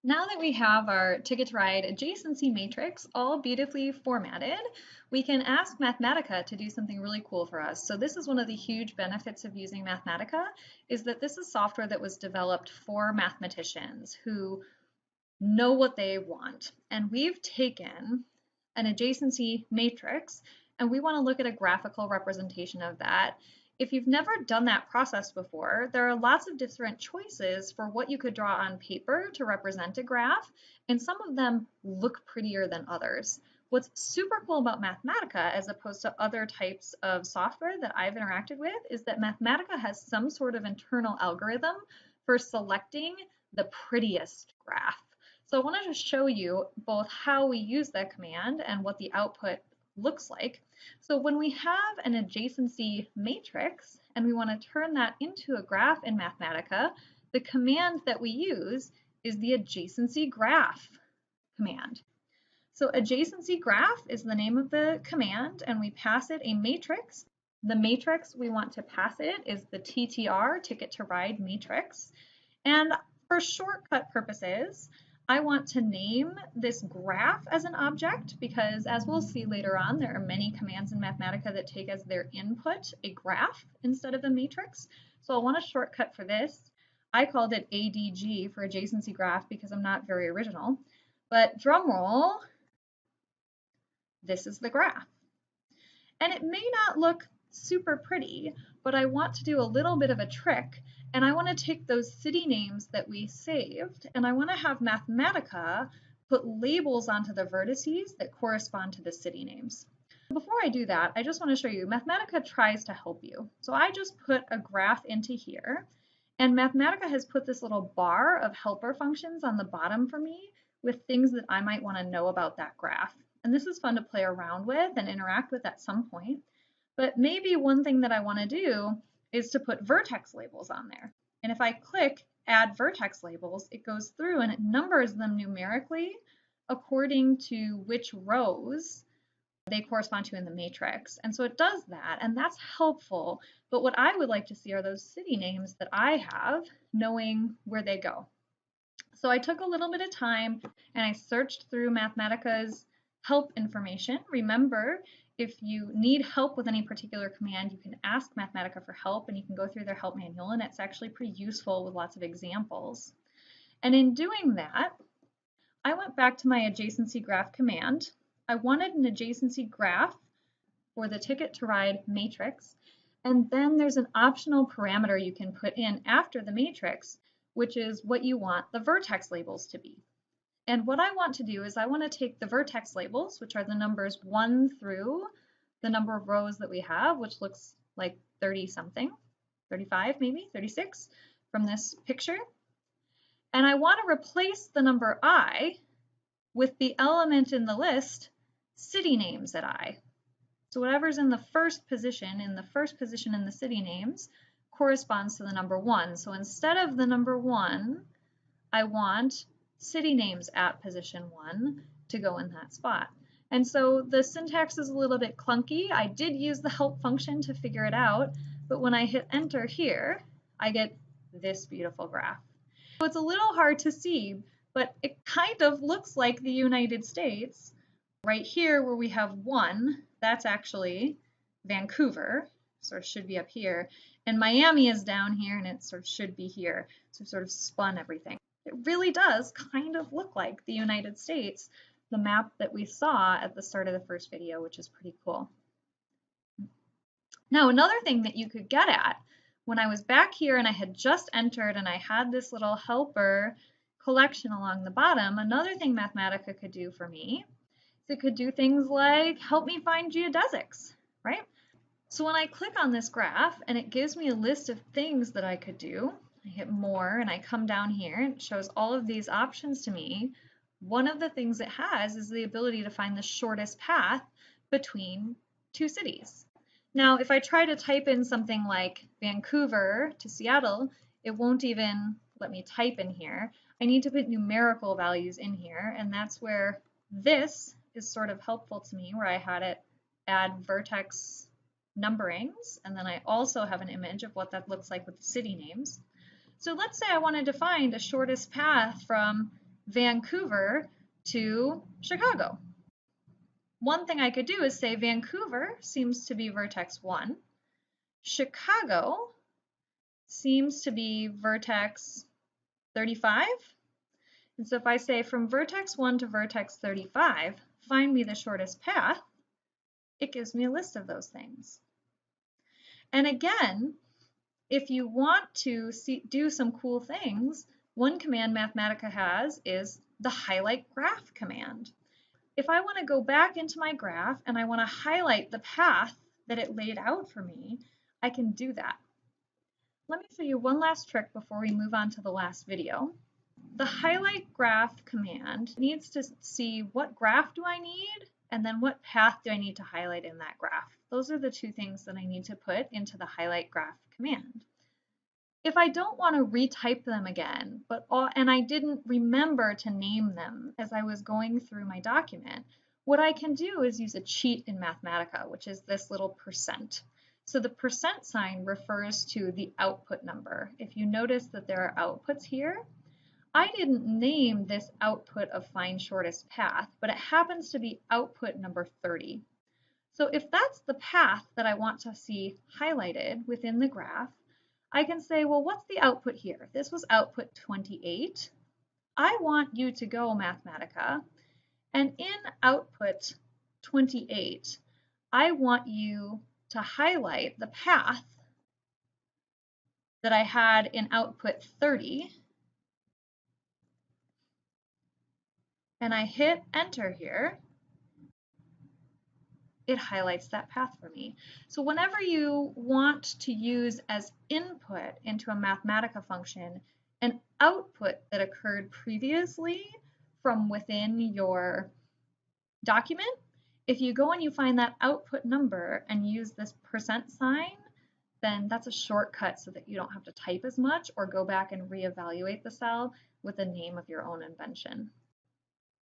Now that we have our Ticket to Ride adjacency matrix all beautifully formatted, we can ask Mathematica to do something really cool for us. So this is one of the huge benefits of using Mathematica, is that this is software that was developed for mathematicians who know what they want. And we've taken an adjacency matrix and we want to look at a graphical representation of that. If you've never done that process before, there are lots of different choices for what you could draw on paper to represent a graph, and some of them look prettier than others. What's super cool about Mathematica, as opposed to other types of software that I've interacted with, is that Mathematica has some sort of internal algorithm for selecting the prettiest graph. So I wanted to show you both how we use that command and what the output looks like. So when we have an adjacency matrix and we want to turn that into a graph in Mathematica, the command that we use is the adjacency graph command. So adjacency graph is the name of the command, and we pass it a matrix. The matrix we want to pass it is the TTR, Ticket to Ride matrix. And for shortcut purposes, I want to name this graph as an object because, as we'll see later on, there are many commands in Mathematica that take as their input a graph instead of a matrix. So I want a shortcut for this. I called it ADG for adjacency graph because I'm not very original. But drum roll, this is the graph. And it may not look super pretty, but I want to do a little bit of a trick. And I want to take those city names that we saved, and I want to have Mathematica put labels onto the vertices that correspond to the city names. Before I do that, I just want to show you, Mathematica tries to help you. So I just put a graph into here, and Mathematica has put this little bar of helper functions on the bottom for me with things that I might want to know about that graph. And this is fun to play around with and interact with at some point. But maybe one thing that I want to do is to put vertex labels on there. And if I click add vertex labels, it goes through and it numbers them numerically according to which rows they correspond to in the matrix. And so it does that, and that's helpful. But what I would like to see are those city names that I have, knowing where they go. So I took a little bit of time and I searched through Mathematica's help information. Remember, if you need help with any particular command, you can ask Mathematica for help and you can go through their help manual, and it's actually pretty useful with lots of examples. And in doing that, I went back to my adjacency graph command. I wanted an adjacency graph for the Ticket to Ride matrix, and then there's an optional parameter you can put in after the matrix, which is what you want the vertex labels to be. And what I want to do is I want to take the vertex labels, which are the numbers 1 through the number of rows that we have, which looks like 30 something, 35 maybe, 36 from this picture. And I want to replace the number I with the element in the list, city names at I. So whatever's in the first position in the city names corresponds to the number 1. So instead of the number 1, I want city names at position 1 to go in that spot. And so the syntax is a little bit clunky. I did use the help function to figure it out, but when I hit enter here, I get this beautiful graph. So it's a little hard to see, but it kind of looks like the United States. Right here where we have 1, that's actually Vancouver, so it should be up here, and Miami is down here and it sort of should be here. So sort of spun everything. It really does kind of look like the United States, the map that we saw at the start of the first video, which is pretty cool. Now, another thing that you could get at, when I was back here and I had just entered and I had this little helper collection along the bottom, another thing Mathematica could do for me is it could do things like help me find geodesics, right? So when I click on this graph and it gives me a list of things that I could do, I hit more and I come down here and it shows all of these options to me. One of the things it has is the ability to find the shortest path between two cities. Now, if I try to type in something like Vancouver to Seattle, it won't even let me type in here. I need to put numerical values in here, and that's where this is sort of helpful to me, where I had it add vertex numberings, and then I also have an image of what that looks like with the city names. So let's say I wanted to find a shortest path from Vancouver to Chicago. One thing I could do is say Vancouver seems to be vertex 1. Chicago seems to be vertex 35. And so if I say from vertex 1 to vertex 35, find me the shortest path, it gives me a list of those things. And again, if you want to do some cool things, one command Mathematica has is the highlight graph command. If I want to go back into my graph and I want to highlight the path that it laid out for me, I can do that. Let me show you one last trick before we move on to the last video. The highlight graph command needs to see what graph do I need and then what path do I need to highlight in that graph. Those are the two things that I need to put into the highlight graph command. If I don't want to retype them again, and I didn't remember to name them as I was going through my document, what I can do is use a cheat in Mathematica, which is this little percent. So the percent sign refers to the output number. If you notice that there are outputs here, I didn't name this output of find shortest path, but it happens to be output number 30. So if that's the path that I want to see highlighted within the graph, I can say, well, what's the output here? This was output 28. I want you to go, Mathematica, and in output 28, I want you to highlight the path that I had in output 30, and I hit enter here, it highlights that path for me. So whenever you want to use as input into a Mathematica function an output that occurred previously from within your document, if you go and you find that output number and use this percent sign, then that's a shortcut so that you don't have to type as much or go back and reevaluate the cell with the name of your own invention.